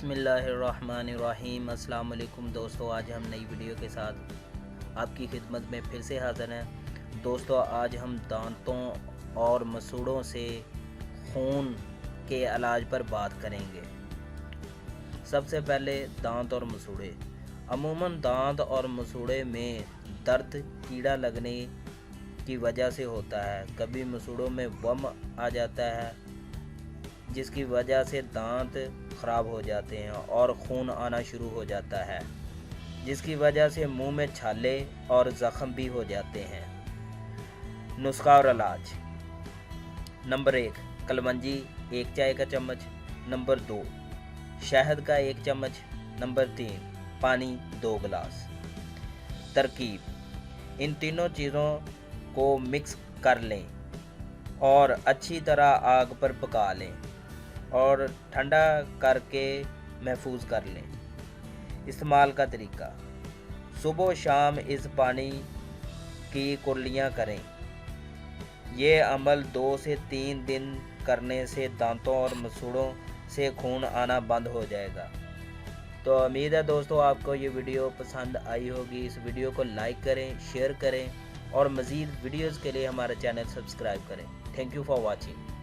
बिस्मिल्लाहिर्रहमानिर्रहीम। अस्सलाम वालेकुम दोस्तों, आज हम नई वीडियो के साथ आपकी खिदमत में फिर से हाज़िर हैं। दोस्तों, आज हम दांतों और मसूड़ों से खून के इलाज पर बात करेंगे। सबसे पहले दांत और मसूड़े। अमूमन दांत और मसूड़े में दर्द कीड़ा लगने की वजह से होता है। कभी मसूड़ों में वम आ जाता है जिसकी वजह से दांत ख़राब हो जाते हैं और खून आना शुरू हो जाता है, जिसकी वजह से मुंह में छाले और ज़ख़म भी हो जाते हैं। नुस्खा और इलाज। नंबर 1, कलमंजी 1 चाय का चम्मच। नंबर 2, शहद का 1 चम्मच। नंबर 3, पानी 2 गिलास। तरकीब: इन तीनों चीज़ों को मिक्स कर लें और अच्छी तरह आग पर पका लें और ठंडा करके महफूज कर लें। इस्तेमाल का तरीका: सुबह शाम इस पानी की कुर्लियाँ करें। ये अमल 2 से 3 दिन करने से दांतों और मसूड़ों से खून आना बंद हो जाएगा। तो उम्मीद है दोस्तों आपको ये वीडियो पसंद आई होगी। इस वीडियो को लाइक करें, शेयर करें और मज़ीद वीडियोज़ के लिए हमारा चैनल सब्सक्राइब करें। Thank you for watching.